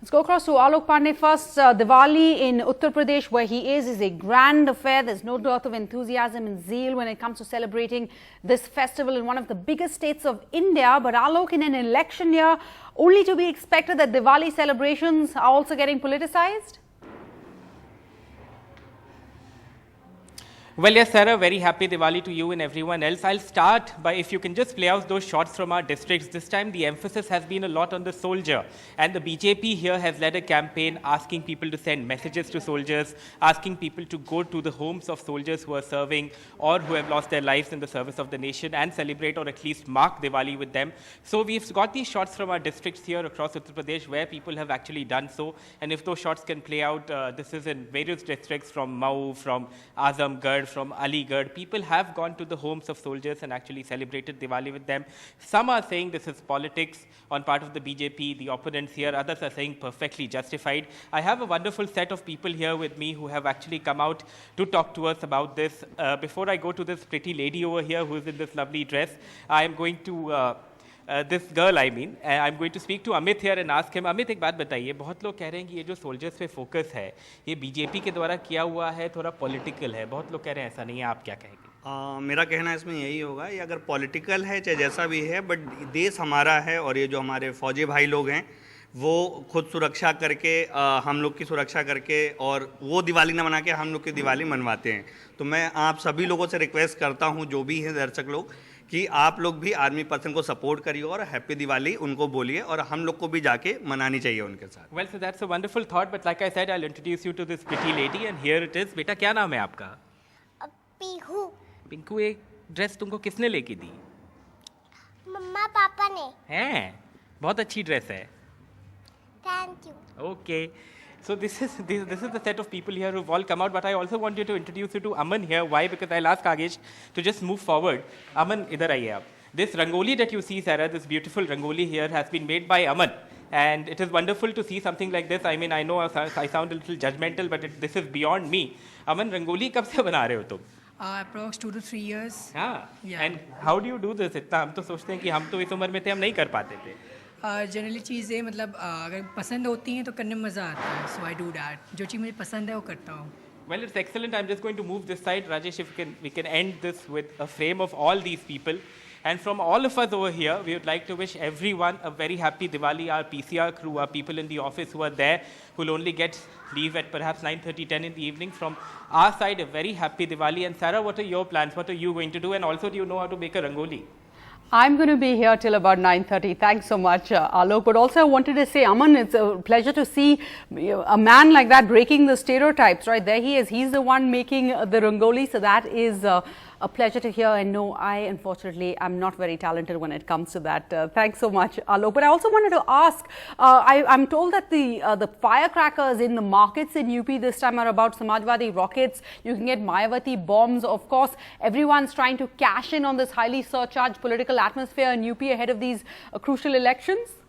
Let's go across to Alok Pandey first. Diwali in Uttar Pradesh, where he is a grand affair. There's no dearth of enthusiasm and zeal when it comes to celebrating this festival in one of the biggest states of India. But Alok, in an election year, only to be expected that Diwali celebrations are also getting politicized? Well, yes, Sarah, very happy Diwali to you and everyone else. I'll start by, if you can just play out those shots from our districts. This time, the emphasis has been a lot on the soldier. And the BJP here has led a campaign asking people to send messages to soldiers, asking people to go to the homes of soldiers who are serving or who have lost their lives in the service of the nation and celebrate or at least mark Diwali with them. So we've got these shots from our districts here across Uttar Pradesh where people have actually done so. And if those shots can play out, this is in various districts from Mau, from Azamgarh, from Aligarh. People have gone to the homes of soldiers and actually celebrated Diwali with them. Some are saying this is politics on part of the BJP, the opponents here. Others are saying perfectly justified. I have a wonderful set of people here with me who have actually come out to talk to us about this. Before I go to this pretty lady over here who is in this lovely dress, I am going to this girl, I'm going to speak to Amit here and ask him, Amit, एक बात बताइए, बहुत लोग कह रहे हैं कि ये जो सोल्जर्स पे फोकस है, ये बीजेपी के द्वारा किया हुआ है, थोड़ा पॉलिटिकल है, बहुत लोग कह रहे हैं ऐसा नहीं है, आप क्या कहेंगे? मेरा कहना इसमें यही होगा, ये अगर पॉलिटिकल है चाहे जैसा भी है, बट देश हमारा है और ये जो हमारे फौजी भाई लोग हैं वो खुद सुरक्षा करके हम लोग की सुरक्षा करके और वो दिवाली ना मना के हम लोग की दिवाली मनवाते हैं। तो मैं आप सभी लोगों से रिक्वेस्ट करता हूँ, जो भी हैं दर्शक लोग, कि आप लोग भी आर्मी पर्सन को सपोर्ट करिए और हैप्पी दिवाली उनको बोलिए और हम लोग को भी जाके मनानी चाहिए उनके साथ। Well, so that's a wonderful thought, but like I said, I'll introduce you to this pretty lady and here it is. बेटा क्या नाम है आपका? पिंकू। पिंकू, ये ड्रेस तुमको किसने लेके दी? मम्मा पापा ने। हैं, बहुत अच्छी ड्रेस है। Thank you. Okay. So this is the set of people here who've all come out, but I also want you to introduce you to Aman here. Why? Because I'll ask Agesh to just move forward. Aman, idhar aiye aap. This Rangoli that you see, Sarah, this beautiful Rangoli here has been made by Aman. And it is wonderful to see something like this. I mean, I know I sound a little judgmental, but this is beyond me. Aman, Rangoli kab se bana rahe ho tum? Approx 2 to 3 years. हाँ. Yeah. And how do you do this? इतना हम तो सोचते हैं कि हम तो इस उम्र में थे, हम नहीं कर पाते थे. जनरली चीज़ें मतलब अगर पसंद होती हैं तो करने में मज़ा आता है, सो आई डू दैट. जो चीज़ मुझे पसंद है वो करता हूँ. Well, it's excellent. I'm just going to move this side. Rajesh, if we can end this with a frame of all these people. And from all of us over here, we would like to wish everyone a very happy Diwali. Our PCR crew, our people in the office who are there, who will only get leave at perhaps 9:30, 10 in the evening. From our side, a very happy Diwali. And Sarah, what are your plans? What are you going to do? And also, do you know how to make a Rangoli? I'm going to be here till about 9:30. Thanks so much, Alok. But also I wanted to say, Aman, it's a pleasure to see a man like that breaking the stereotypes, right? There he is. He's the one making the Rangoli. So that is a pleasure to hear. And no, I unfortunately am not very talented when it comes to that. Thanks so much, Alok. But I also wanted to ask, I'm told that the firecrackers in the markets in UP this time are about Samajwadi rockets. You can get Mayawati bombs. Of course, everyone's trying to cash in on this highly surcharged political atmosphere in UP ahead of these crucial elections.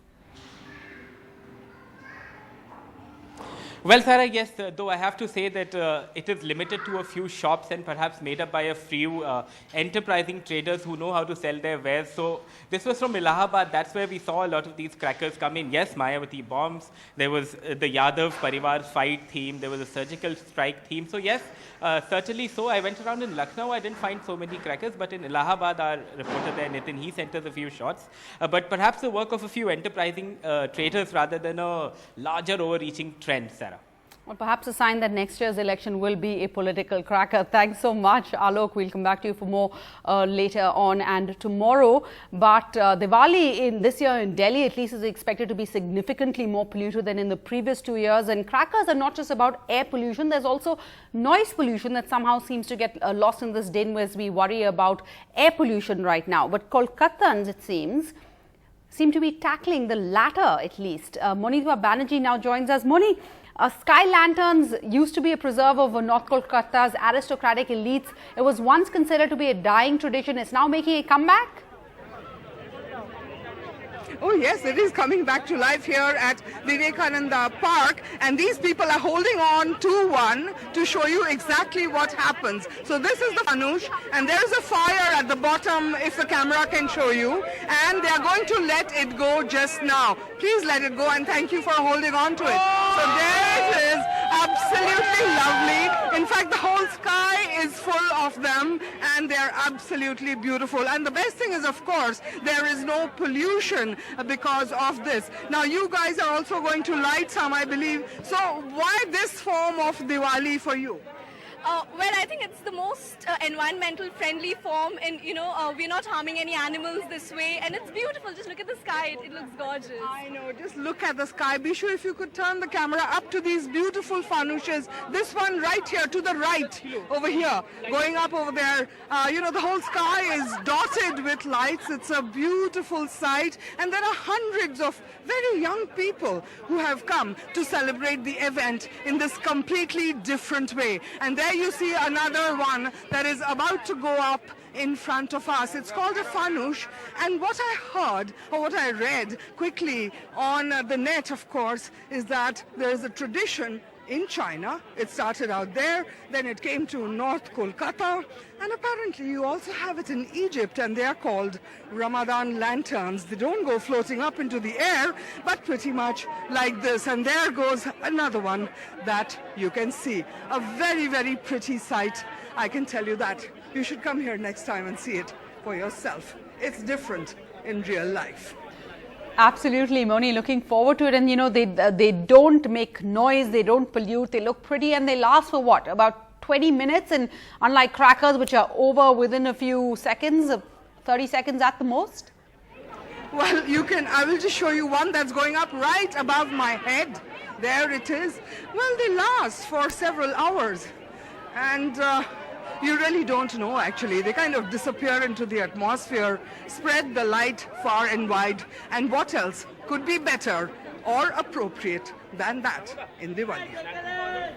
Well, Sarah, yes, though I have to say that it is limited to a few shops and perhaps made up by a few enterprising traders who know how to sell their wares. So this was from Allahabad. That's where we saw a lot of these crackers come in. Yes, Mayawati bombs. There was the Yadav Parivar fight theme. There was a surgical strike theme. So yes, certainly so. I went around in Lucknow. I didn't find so many crackers, but in Allahabad, our reporter there, Nitin, he sent us a few shots. But perhaps the work of a few enterprising traders rather than a larger overreaching trend, Sarah. Well, perhaps a sign that next year's election will be a political cracker. Thanks so much, Alok. We'll come back to you for more later on and tomorrow. But Diwali in this year in Delhi at least is expected to be significantly more polluted than in the previous 2 years. And crackers are not just about air pollution. There's also noise pollution that somehow seems to get lost in this din as we worry about air pollution right now. But Kolkatans, it seem to be tackling the latter at least. Monitwa Banerjee now joins us. Moni, sky lanterns used to be a preserve of North Kolkata's aristocratic elites. It was once considered to be a dying tradition. It's now making a comeback? Oh yes, it is coming back to life here at Vivekananda Park, and these people are holding on to one to show you exactly what happens. So this is the fanush, and there is a fire at the bottom if the camera can show you, and they are going to let it go just now. Please let it go, and thank you for holding on to it. So there it is, absolutely lovely. In fact, the whole sky is full of them, and they're absolutely beautiful. And the best thing is, of course, there is no pollution because of this. Now, you guys are also going to light some, I believe. So why this form of Diwali for you? Well, I think it's the most environmental friendly form, and we're not harming any animals this way, and it's beautiful. Just look at the sky, it looks gorgeous. I know, just look at the sky. Be sure if you could turn the camera up to these beautiful fanushes. This one right here to the right, over here, going up over there. The whole sky is dotted with lights. It's a beautiful sight, and there are hundreds of very young people who have come to celebrate the event in this completely different way. And there you see another one that is about to go up in front of us. It's called a fanush, and what I heard, or what I read quickly on the net, of course, is that there is a tradition in China. It started out there, then it came to North Kolkata, and apparently you also have it in Egypt, and they are called Ramadan lanterns. They don't go floating up into the air, but pretty much like this. And there goes another one that you can see. A very, very pretty sight, I can tell you that. You should come here next time and see it for yourself. It's different in real life. Absolutely, Moni, looking forward to it. And they don't make noise, they don't pollute, they look pretty, and they last for what, about 20 minutes? And unlike crackers, which are over within a few seconds, 30 seconds at the most. Well, I will just show you one that's going up right above my head. There it is. Well, they last for several hours, and you really don't know, actually. They kind of disappear into the atmosphere, spread the light far and wide. And what else could be better or appropriate than that in Diwali?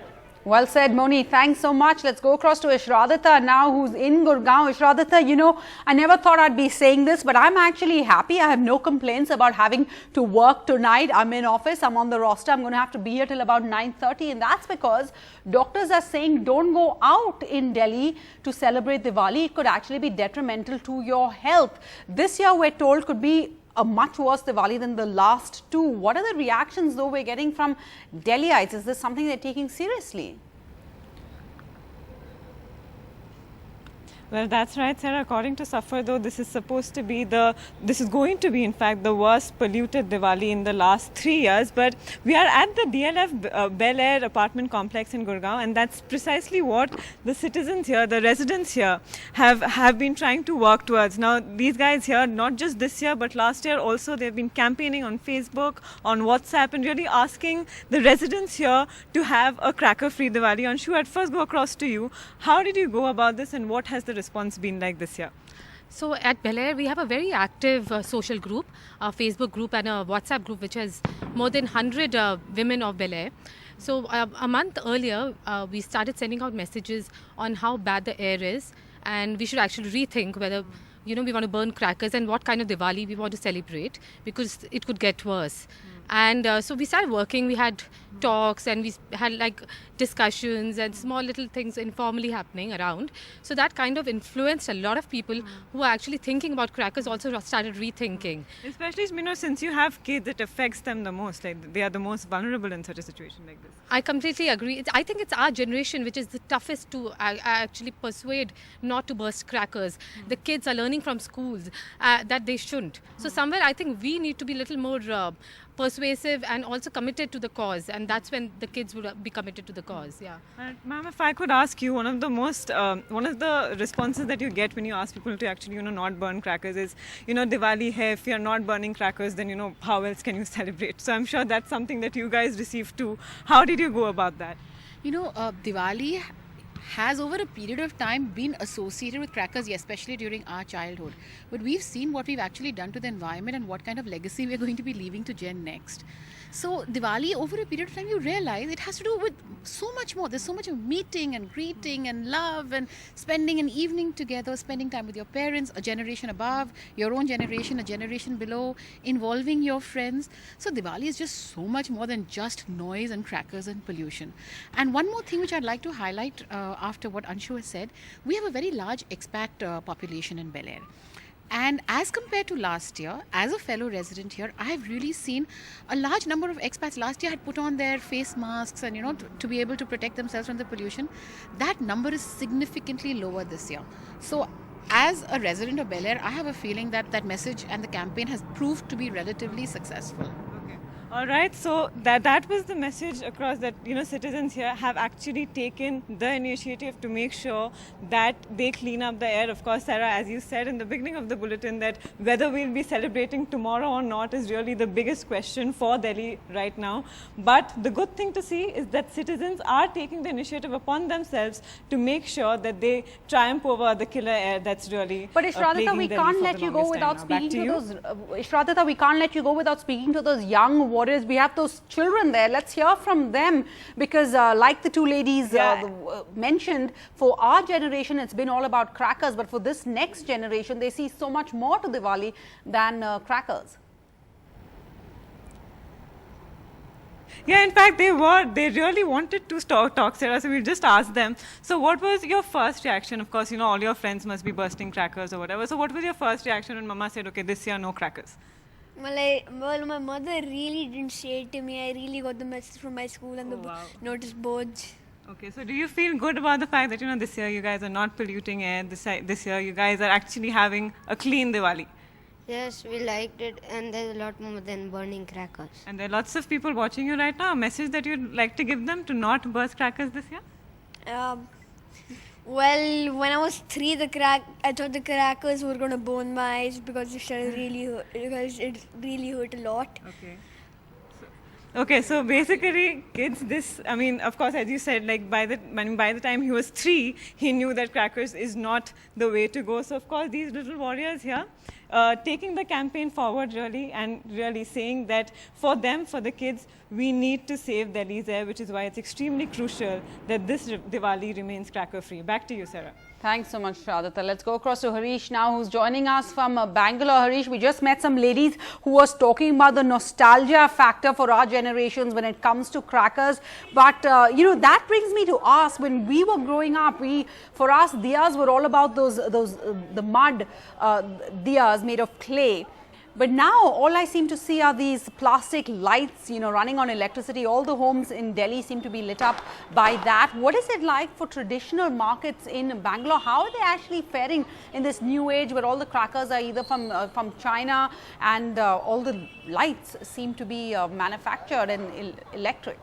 Well said, Moni. Thanks so much. Let's go across to Ishradata now, who's in Gurgaon. Ishradata, I never thought I'd be saying this, but I'm actually happy. I have no complaints about having to work tonight. I'm in office. I'm on the roster. I'm going to have to be here till about 9:30. And that's because doctors are saying don't go out in Delhi to celebrate Diwali. It could actually be detrimental to your health. This year, we're told, could be a much worse Diwali than the last two. What are the reactions, though, we're getting from Delhiites? Is this something they're taking seriously? Well, that's right, Sarah. According to Safar, though, this is going to be, in fact, the worst polluted Diwali in the last 3 years. But we are at the DLF Bel Air apartment complex in Gurgaon, and that's precisely what the citizens here, the residents here, have been trying to work towards. Now, these guys here, not just this year, but last year also, they've been campaigning on Facebook, on WhatsApp, and really asking the residents here to have a cracker-free Diwali. Anshu, I'd first go across to you. How did you go about this, and what has the response been like this year? So at Bel Air, we have a very active social group, a Facebook group and a WhatsApp group, which has more than 100 women of Bel Air. So a month earlier, we started sending out messages on how bad the air is, and we should actually rethink whether we want to burn crackers and what kind of Diwali we want to celebrate, because it could get worse. And so we started working. We had talks, and we had discussions and small little things informally happening around. So that kind of influenced a lot of people who are actually thinking about crackers, also started rethinking. Especially, since you have kids, it affects them the most. They are the most vulnerable in such a situation like this. I completely agree. I think it's our generation which is the toughest to actually persuade not to burst crackers. The kids are learning from schools that they shouldn't. So somewhere I think we need to be a little more persuasive and also committed to the cause, and that's when the kids will be committed to the cause. Yeah. Ma'am, if I could ask you, one of the responses that you get when you ask people to actually not burn crackers is Diwali hai, if you're not burning crackers, then how else can you celebrate? So I'm sure that's something that you guys received too. How did you go about that? Diwali has over a period of time been associated with crackers, especially during our childhood. But we've seen what we've actually done to the environment and what kind of legacy we're going to be leaving to Gen next. So Diwali, over a period of time, you realize it has to do with so much more. There's so much of meeting and greeting and love and spending an evening together, spending time with your parents, a generation above, your own generation, a generation below, involving your friends. So Diwali is just so much more than just noise and crackers and pollution. And one more thing which I'd like to highlight after what Anshu has said, we have a very large expat population in Bel Air. And as compared to last year, as a fellow resident here, I have really seen a large number of expats last year had put on their face masks and, to be able to protect themselves from the pollution. That number is significantly lower this year. So as a resident of Bel Air, I have a feeling that that message and the campaign has proved to be relatively successful. All right, so that was the message across that, citizens here have actually taken the initiative to make sure that they clean up the air. Of course, Sarah, as you said in the beginning of the bulletin, that whether we'll be celebrating tomorrow or not is really the biggest question for Delhi right now. But the good thing to see is that citizens are taking the initiative upon themselves to make sure that they triumph over the killer air that's really But Ishradita, we can't let you go without speaking to those. Ishradita, we can't let you go without speaking to those young warriors. We have those children there. Let's hear from them, because like the two ladies mentioned, for our generation it's been all about crackers, but for this next generation they see so much more to Diwali than crackers. Yeah, in fact, they really wanted to talk, Sarah, so we'll just ask them. So what was your first reaction? Of course, all your friends must be bursting crackers or whatever. So what was your first reaction when Mama said, okay, this year no crackers? Well, my mother really didn't say it to me. I really got the message from my school and the notice boards. Okay, so do you feel good about the fact that, this year you guys are not polluting air, this year you guys are actually having a clean Diwali? Yes, we liked it, and there's a lot more than burning crackers. And there are lots of people watching you right now. A message that you'd like to give them to not burst crackers this year? Well, when I was 3, I thought the crackers were going to burn my eyes because it really hurt a lot. Okay, so basically, kids, of course, as you said, like by the time he was 3, he knew that crackers is not the way to go. So, of course, these little warriors here, taking the campaign forward really, and really saying that for them, for the kids, we need to save Delhi's air, which is why it's extremely crucial that this Diwali remains cracker-free. Back to you, Sarah. Thanks so much, Shradita. Let's go across to Harish now, who's joining us from Bangalore. Harish, we just met some ladies who was talking about the nostalgia factor for our generations when it comes to crackers. But, that brings me to ask, when we were growing up, for us, diyas were all about the mud diyas made of clay. But now all I seem to see are these plastic lights, running on electricity. All the homes in Delhi seem to be lit up by that. What is it like for traditional markets in Bangalore? How are they actually faring in this new age where all the crackers are either from China and all the lights seem to be manufactured and electric?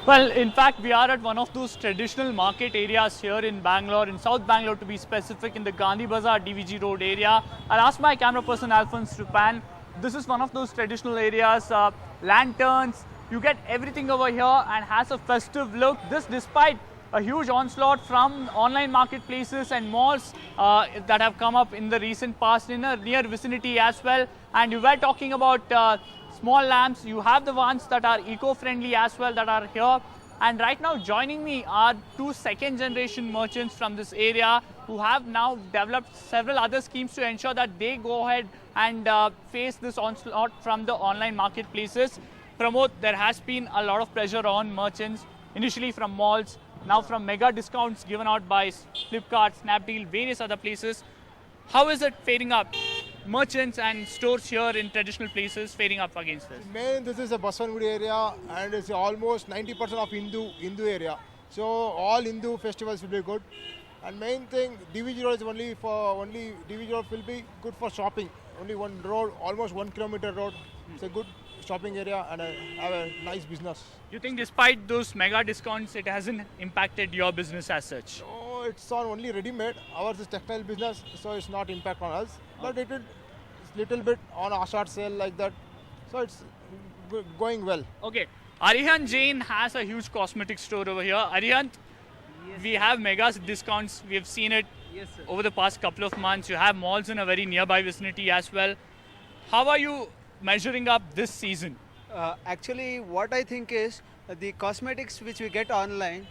Well, in fact, we are at one of those traditional market areas here in Bangalore, in South Bangalore to be specific, in the Gandhi Bazaar DVG Road area. I'll ask my camera person Alphonse to pan. This is one of those traditional areas, lanterns, you get everything over here and has a festive look. This despite a huge onslaught from online marketplaces and malls that have come up in the recent past in a near vicinity as well. And you were talking about small lamps. You have the ones that are eco-friendly as well that are here. And right now joining me are 2 second-generation merchants from this area who have now developed several other schemes to ensure that they go ahead and face this onslaught from the online marketplaces. Pramod, there has been a lot of pressure on merchants, initially from malls, now from mega discounts given out by Flipkart, Snapdeal, various other places. How is it faring up? Merchants and stores here in traditional places faring up against this? This is a Baswangudi area and it's almost 90% of Hindu area. So all Hindu festivals will be good. And main thing, DVG Road is DVG Road will be good for shopping. Only one road, almost 1 kilometer road. It's a good shopping area and have a nice business. You think despite those mega discounts, it hasn't impacted your business as such? No, it's on only ready-made. Ours is textile business, so it's not impact on us. But it will little bit on a short sale like that. So it's going well. Okay. Arihant Jain has a huge cosmetic store over here. Arihant, we have mega discounts. We have seen it over the past couple of months. You have malls in a very nearby vicinity as well. How are you measuring up this season? Actually, what I think is the cosmetics which we get online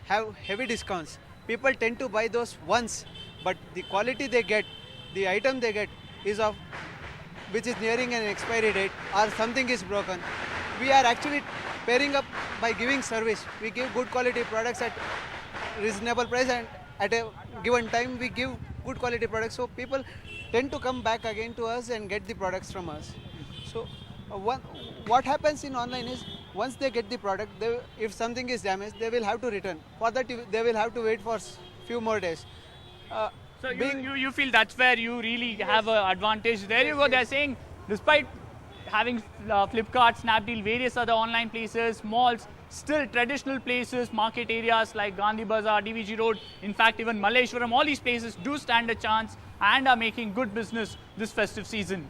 have heavy discounts. People tend to buy those once, but the quality they get, the item they get is of which is nearing an expiry date or something is broken. We are actually pairing up by giving service. We give good quality products at reasonable price, and at a given time we give good quality products, so people tend to come back again to us and get the products from us. So what happens in online is once they get the product, if something is damaged, they will have to return. For that they will have to wait for few more days. So you feel that's where you really have an advantage. There you go. They're saying despite having Flipkart, Snapdeal, various other online places, malls, still traditional places, market areas like Gandhi Bazaar, DVG Road, in fact even Malleshwaram, all these places do stand a chance and are making good business this festive season.